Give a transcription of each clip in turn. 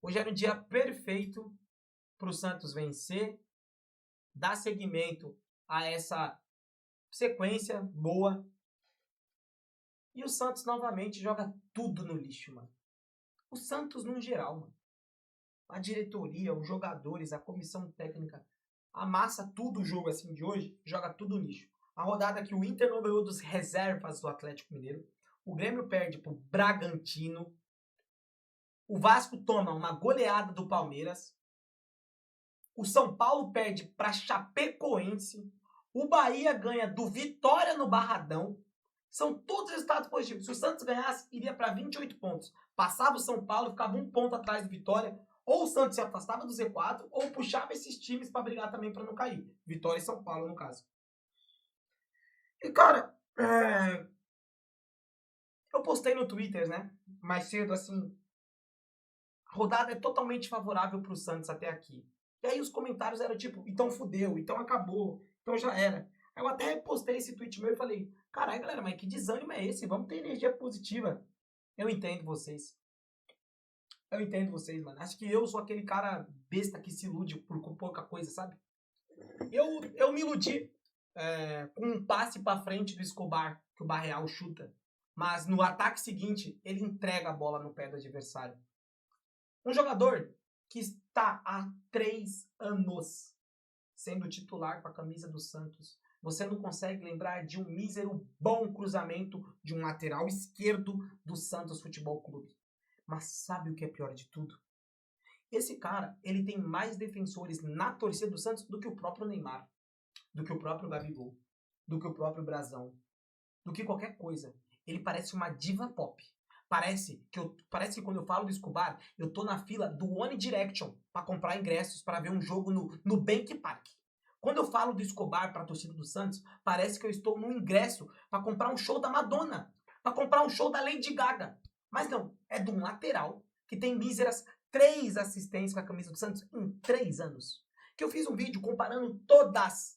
Hoje era um dia perfeito para o Santos vencer, dar seguimento a essa sequência boa. E o Santos novamente joga tudo no lixo, mano. O Santos no geral, mano. A diretoria, os jogadores, a comissão técnica amassa tudo o jogo assim de hoje, joga tudo no lixo. A rodada que o Inter não ganhou dos reservas do Atlético Mineiro. O Grêmio perde pro Bragantino. O Vasco toma uma goleada do Palmeiras. O São Paulo perde para Chapecoense. O Bahia ganha do Vitória no Barradão. São todos resultados positivos. Se o Santos ganhasse, iria para 28 pontos. Passava o São Paulo, ficava um ponto atrás do Vitória. Ou o Santos se afastava do Z4, ou puxava esses times para brigar também para não cair. Vitória e São Paulo, no caso. E, cara, eu postei no Twitter, né? Mais cedo, assim. A rodada é totalmente favorável pro Santos até aqui. E aí os comentários eram tipo, então fudeu, então acabou, então já era. Eu até postei esse tweet meu e falei, caralho, galera, mas que desânimo é esse? Vamos ter energia positiva. Eu entendo vocês. Eu entendo vocês, mano. Acho que eu sou aquele cara besta que se ilude por pouca coisa, sabe? Eu me iludi com um passe pra frente do Escobar, que o Barreal chuta. Mas no ataque seguinte, ele entrega a bola no pé do adversário. Um jogador que está há 3 anos sendo titular com a camisa do Santos. Você não consegue lembrar de um mísero bom cruzamento de um lateral esquerdo do Santos Futebol Clube. Mas sabe o que é pior de tudo? Esse cara, ele tem mais defensores na torcida do Santos do que o próprio Neymar, do que o próprio Gabigol, do que o próprio Brazão, do que qualquer coisa. Ele parece uma diva pop. Parece que quando eu falo do Escobar, eu tô na fila do One Direction para comprar ingressos para ver um jogo no Bank Park. Quando eu falo do Escobar para a torcida do Santos, parece que eu estou no ingresso para comprar um show da Madonna, para comprar um show da Lady Gaga. Mas não, é de um lateral que tem míseras 3 assistências com a camisa do Santos em 3 anos. Que eu fiz um vídeo comparando todas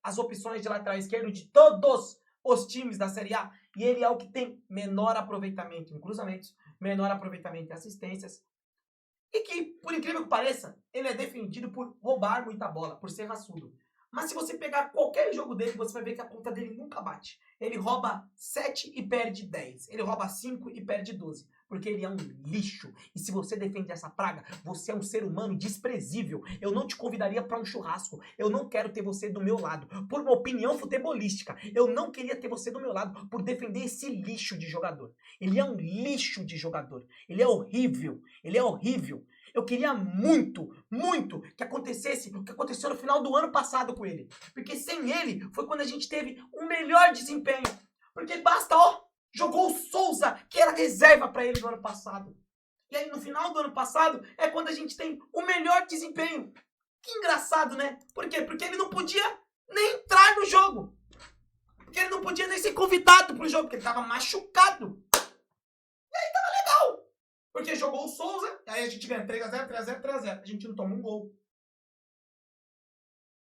as opções de lateral esquerdo de todos os times da Série A, e ele é o que tem menor aproveitamento em cruzamentos, menor aproveitamento em assistências, e que, por incrível que pareça, ele é defendido por roubar muita bola, por ser raçudo. Mas se você pegar qualquer jogo dele, você vai ver que a conta dele nunca bate. Ele rouba 7 e perde 10. Ele rouba 5 e perde 12. Porque ele é um lixo. E se você defende essa praga, você é um ser humano desprezível. Eu não te convidaria para um churrasco. Eu não quero ter você do meu lado. Por uma opinião futebolística. Eu não queria ter você do meu lado por defender esse lixo de jogador. Ele é um lixo de jogador. Ele é horrível. Ele é horrível. Eu queria muito que acontecesse o que aconteceu no final do ano passado com ele. Porque sem ele foi quando a gente teve o melhor desempenho. Porque basta, jogou o Souza, que era reserva para ele no ano passado. E aí no final do ano passado é quando a gente tem o melhor desempenho. Que engraçado, né? Por quê? Porque ele não podia nem entrar no jogo. Porque ele não podia nem ser convidado pro jogo, porque ele tava machucado. E aí tava legal. Porque jogou o Souza, aí a gente ganha 3x0, 3x0, 3x0. A gente não toma um gol.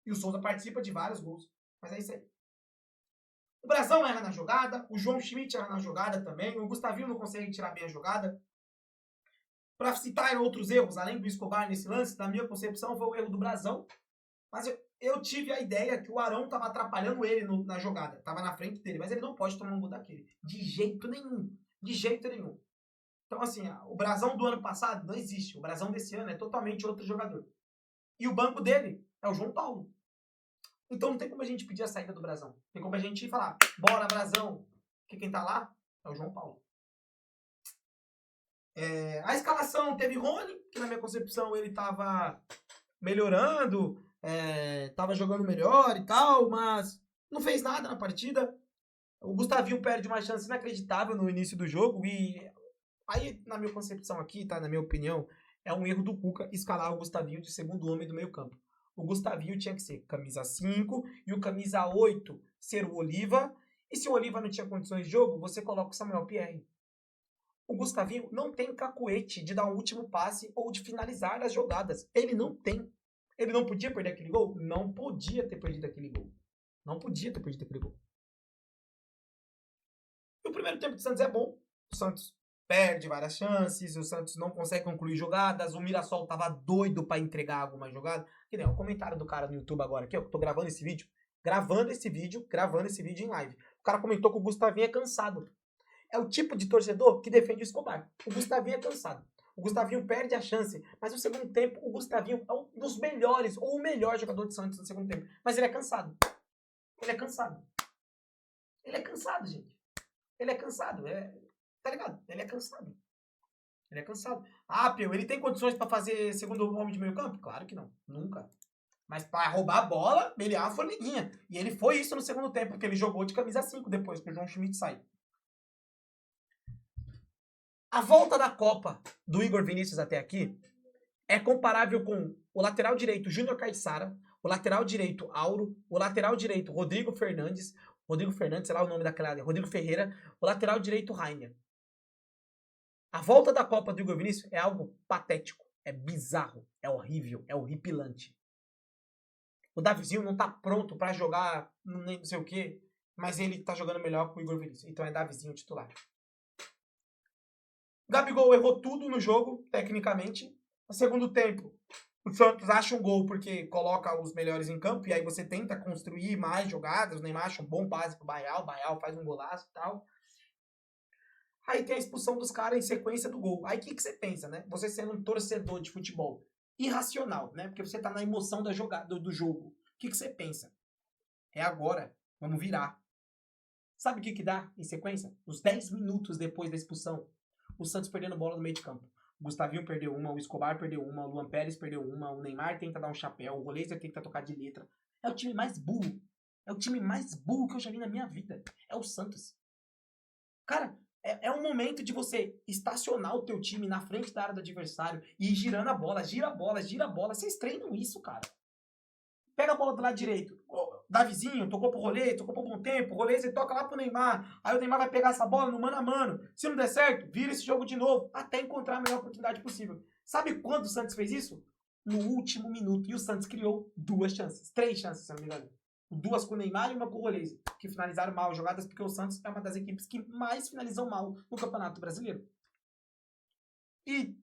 E o Souza participa de vários gols. Mas é isso aí. O Brazão erra na jogada, o João Schmidt erra na jogada também, o Gustavinho não consegue tirar bem a jogada. Para citar outros erros, além do Escobar nesse lance, na minha concepção foi o erro do Brazão. Mas eu tive a ideia que o Arão estava atrapalhando ele na jogada. Estava na frente dele, mas ele não pode tomar um gol daquele. De jeito nenhum. De jeito nenhum. Então, assim, o Brazão do ano passado não existe. O Brazão desse ano é totalmente outro jogador. E o banco dele é o João Paulo. Então não tem como a gente pedir a saída do Brazão. Tem como a gente falar, bora Brazão. Porque quem tá lá é o João Paulo. A escalação teve Rony, que na minha concepção ele tava melhorando, tava jogando melhor e tal, mas não fez nada na partida. O Gustavinho perde uma chance inacreditável no início do jogo e aí, na minha concepção aqui, tá, na minha opinião, é um erro do Cuca escalar o Gustavinho de segundo homem do meio campo. O Gustavinho tinha que ser camisa 5 e o camisa 8 ser o Oliva. E se o Oliva não tinha condições de jogo, você coloca o Samuel Pierre. O Gustavinho não tem cacuete de dar um último passe ou de finalizar as jogadas. Ele não tem. Ele não podia perder aquele gol? Não podia ter perdido aquele gol. Não podia ter perdido aquele gol. E o primeiro tempo do Santos é bom. O Santos perde várias chances, o Santos não consegue concluir jogadas, o Mirassol tava doido pra entregar alguma jogada. Que nem o comentário do cara no YouTube agora, aqui, ó, eu tô gravando esse vídeo em live. O cara comentou que o Gustavinho é cansado. É o tipo de torcedor que defende o Escobar. O Gustavinho é cansado. O Gustavinho perde a chance, mas no segundo tempo o Gustavinho é um dos melhores, ou o melhor jogador de Santos no segundo tempo. Mas ele é cansado. Ele é cansado. Ele é cansado, gente. Ele é cansado. Tá ligado? Ele é cansado. Ele é cansado. Ah, Peu, ele tem condições pra fazer segundo homem de meio campo? Claro que não. Nunca. Mas pra roubar a bola, ele é uma formiguinha. E ele foi isso no segundo tempo, porque ele jogou de camisa 5 depois que o João Schmidt sai. A volta da Copa do Igor Vinícius até aqui é comparável com o lateral direito Júnior Caixara, o lateral direito Auro, o lateral direito Rodrigo Fernandes, sei lá o nome daquela, Rodrigo Ferreira, o lateral direito Rainer. A volta da Copa do Igor Vinícius é algo patético, é bizarro, é horrível, é horripilante. O Davizinho não tá pronto pra jogar não sei o que, mas ele tá jogando melhor que o Igor Vinícius, então é Davizinho titular. Gabigol errou tudo no jogo, tecnicamente. No segundo tempo, o Santos acha um gol porque coloca os melhores em campo e aí você tenta construir mais jogadas. O Neymar acha um bom passe pro Baial, o Baial faz um golaço e tal. Aí tem a expulsão dos caras em sequência do gol. Aí o que você pensa, né? Você sendo um torcedor de futebol irracional, né? Porque você tá na emoção da jogada, do jogo. O que você pensa? É agora, vamos virar. Sabe o que dá em sequência? Uns 10 minutos depois da expulsão, o Santos perdendo bola no meio de campo. O Gustavinho perdeu uma, o Escobar perdeu uma, o Luan Pérez perdeu uma, o Neymar tenta dar um chapéu, o Roleiser tenta tocar de letra. É o time mais burro. É o time mais burro que eu já vi na minha vida. É o Santos. Cara, é um momento de você estacionar o teu time na frente da área do adversário e ir girando a bola, gira a bola, gira a bola. Vocês treinam isso, cara. Pega a bola do lado direito. Davizinho, tocou pro Rolê, tocou pro Bom Tempo, o Rolê você toca lá pro Neymar. Aí o Neymar vai pegar essa bola no mano a mano. Se não der certo, vira esse jogo de novo, até encontrar a melhor oportunidade possível. Sabe quando o Santos fez isso? No último minuto. E o Santos criou 3 chances, se não me engano. 2 com o Neymar e uma com o Rolê, que finalizaram mal jogadas, porque o Santos é uma das equipes que mais finalizam mal no Campeonato Brasileiro. E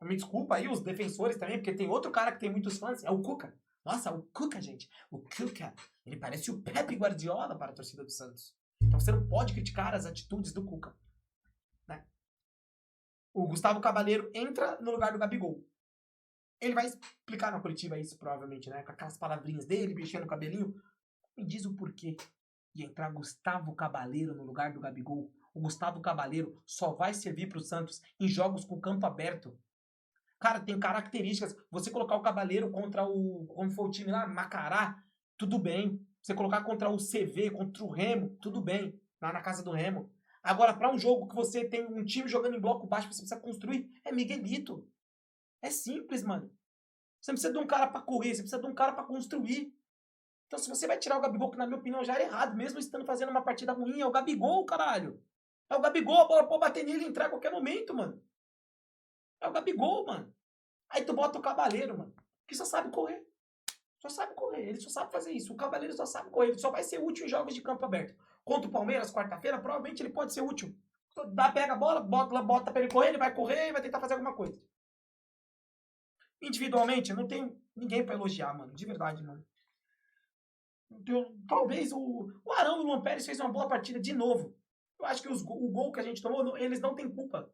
me desculpa aí os defensores também, porque tem outro cara que tem muitos fãs, é o Cuca. Nossa, o Cuca, gente. O Cuca, ele parece o Pepe Guardiola para a torcida do Santos. Então você não pode criticar as atitudes do Cuca. Né? O Gustavo Cavaleiro entra no lugar do Gabigol. Ele vai explicar na coletiva isso, provavelmente, né? Com aquelas palavrinhas dele, mexendo o cabelinho. Me diz o porquê de entrar Gustavo Cavaleiro no lugar do Gabigol. O Gustavo Cavaleiro só vai servir para o Santos em jogos com campo aberto. Cara, tem características. Você colocar o Cavaleiro contra como foi o time lá, Macará, tudo bem. Você colocar contra o CV, contra o Remo, tudo bem. Lá na casa do Remo. Agora, para um jogo que você tem um time jogando em bloco baixo, você precisa construir, é Miguelito. É simples, mano. Você não precisa de um cara para correr, você precisa de um cara para construir. Então, se você vai tirar o Gabigol, que na minha opinião já era errado, mesmo estando fazendo uma partida ruim, é o Gabigol, caralho. É o Gabigol, a bola pode bater nele e entrar a qualquer momento, mano. É o Gabigol, mano. Aí tu bota o Cavaleiro, mano, que só sabe correr. Só sabe correr, ele só sabe fazer isso. O Cavaleiro só sabe correr, ele só vai ser útil em jogos de campo aberto. Contra o Palmeiras, quarta-feira, provavelmente ele pode ser útil. Pega a bola, bota pra ele correr, ele vai correr e vai tentar fazer alguma coisa. Individualmente, eu não tenho ninguém pra elogiar, mano. De verdade, mano. Talvez o Arão e o Luan Pérez fez uma boa partida de novo. Eu acho que o gol que a gente tomou, eles não têm culpa.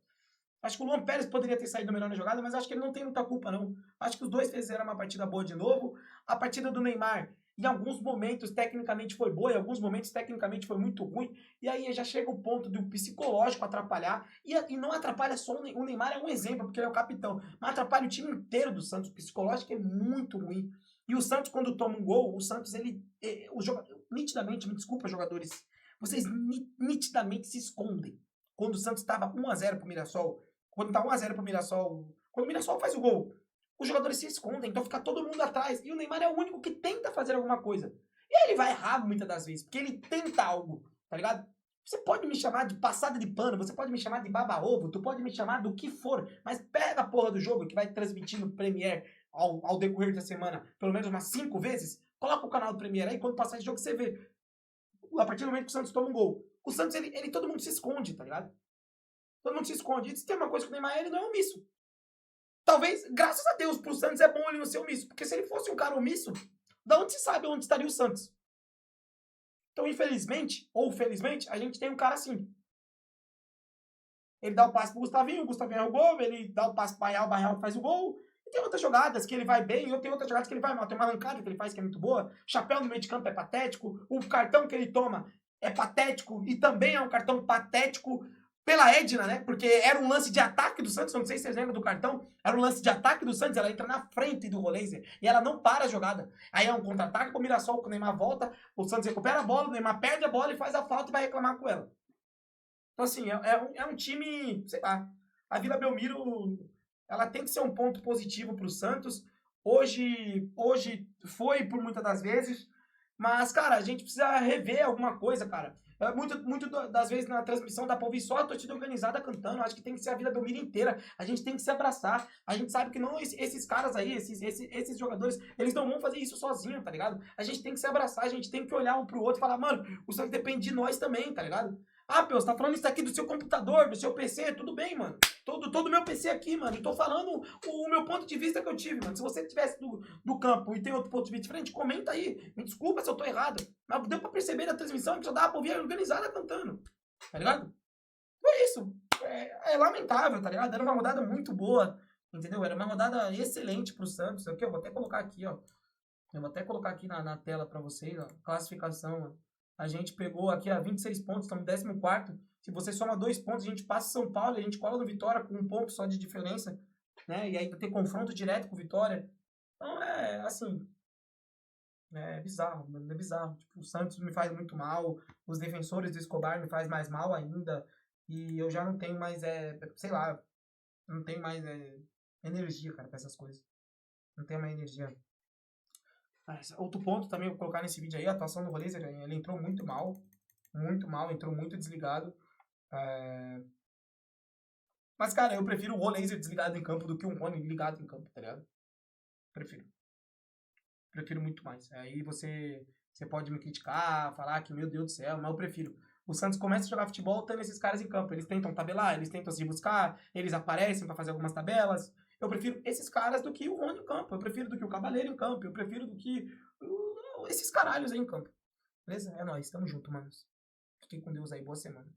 Acho que o Luan Pérez poderia ter saído melhor na jogada, mas acho que ele não tem muita culpa, não. Acho que os dois fizeram uma partida boa de novo. A partida do Neymar, em alguns momentos, tecnicamente foi boa, em alguns momentos, tecnicamente foi muito ruim. E aí já chega o ponto do psicológico atrapalhar. E não atrapalha só o Neymar, é um exemplo, porque ele é o capitão. Mas atrapalha o time inteiro do Santos. O psicológico é muito ruim. E o Santos, quando toma um gol, o Santos, nitidamente, me desculpa, jogadores, vocês nitidamente se escondem. Quando o Santos estava 1-0 pro Mirassol, quando tá 1-0 pro Mirassol, quando o Mirassol faz o gol, os jogadores se escondem, então fica todo mundo atrás. E o Neymar é o único que tenta fazer alguma coisa. E aí ele vai errar muitas das vezes, porque ele tenta algo, tá ligado? Você pode me chamar de passada de pano, você pode me chamar de baba-ovo, tu pode me chamar do que for, mas pega a porra do jogo que vai transmitir no Premiere ao decorrer da semana, pelo menos umas 5 vezes, coloca o canal do Premiere aí, quando passar esse jogo você vê. A partir do momento que o Santos toma um gol, o Santos, todo mundo se esconde, tá ligado? Todo mundo se esconde. E se tem uma coisa que o Neymar ele não é omisso. Talvez, graças a Deus, pro Santos é bom ele não ser omisso. Porque se ele fosse um cara omisso, da onde se sabe onde estaria o Santos? Então, infelizmente, ou felizmente, a gente tem um cara assim. Ele dá o passe pro Gustavinho, o Gustavinho é o gol, ele dá o passe pro Baial, o Baial faz o gol. E tem outras jogadas que ele vai bem, e tem outras jogadas que ele vai mal. Tem uma arrancada que ele faz que é muito boa, chapéu no meio de campo é patético, o cartão que ele toma é patético, e também é um cartão patético pela Edna, né? Porque era um lance de ataque do Santos, não sei se vocês lembram do cartão, era um lance de ataque do Santos, ela entra na frente do Roleiser, e ela não para a jogada. Aí é um contra-ataque pro Mirassol, o Neymar volta, o Santos recupera a bola, o Neymar perde a bola e faz a falta e vai reclamar com ela. Então, assim, é um time, sei lá, a Vila Belmiro, ela tem que ser um ponto positivo para o Santos. Hoje foi por muitas das vezes, mas, cara, a gente precisa rever alguma coisa, cara. Muito das vezes na transmissão dá pra ouvir só a torcida organizada cantando. Acho que tem que ser a Vila Belmiro inteira. A gente tem que se abraçar. A gente sabe que não esses caras aí, esses jogadores, eles não vão fazer isso sozinhos, tá ligado? A gente tem que se abraçar, a gente tem que olhar um pro outro e falar, mano, o Santos depende de nós também, tá ligado? Ah, Pô, você tá falando isso aqui do seu computador, do seu PC, tudo bem, mano. Todo meu PC aqui, mano. Eu tô falando o meu ponto de vista que eu tive, mano. Se você tivesse do campo e tem outro ponto de vista diferente, comenta aí. Me desculpa se eu tô errado. Mas deu pra perceber na transmissão que já dava pra ouvir a organizada cantando. Tá ligado? Foi isso. É lamentável, tá ligado? Era uma rodada muito boa, entendeu? Era uma rodada excelente pro Santos. Aqui, eu vou até colocar aqui, ó. Eu vou até colocar aqui na tela pra vocês, ó. Classificação, ó. A gente pegou aqui a 26 pontos, estamos em 14º. Se você soma 2 pontos, a gente passa São Paulo e a gente cola no Vitória com 1 ponto só de diferença, né? E aí tem confronto direto com o Vitória. Então é assim, é bizarro, mano, é bizarro. Tipo, o Santos me faz muito mal, os defensores do Escobar me faz mais mal ainda. E eu já não tenho mais, sei lá, não tenho mais energia, cara, pra essas coisas. Não tenho mais energia. Outro ponto também, vou colocar nesse vídeo aí, a atuação do Roleiser, ele entrou muito mal, entrou muito desligado. Mas, cara, eu prefiro o Roleiser desligado em campo do que um Rony ligado em campo, tá ligado? Prefiro muito mais. Aí você pode me criticar, falar que, meu Deus do céu, mas eu prefiro. O Santos começa a jogar futebol tendo esses caras em campo. Eles tentam tabelar, eles tentam se buscar, eles aparecem pra fazer algumas tabelas. Eu prefiro esses caras do que o Rony em campo. Eu prefiro do que o Cabaleiro em campo. Eu prefiro do que esses caralhos aí em campo. Beleza? É nóis. Tamo junto, manos. Fiquem com Deus aí. Boa semana.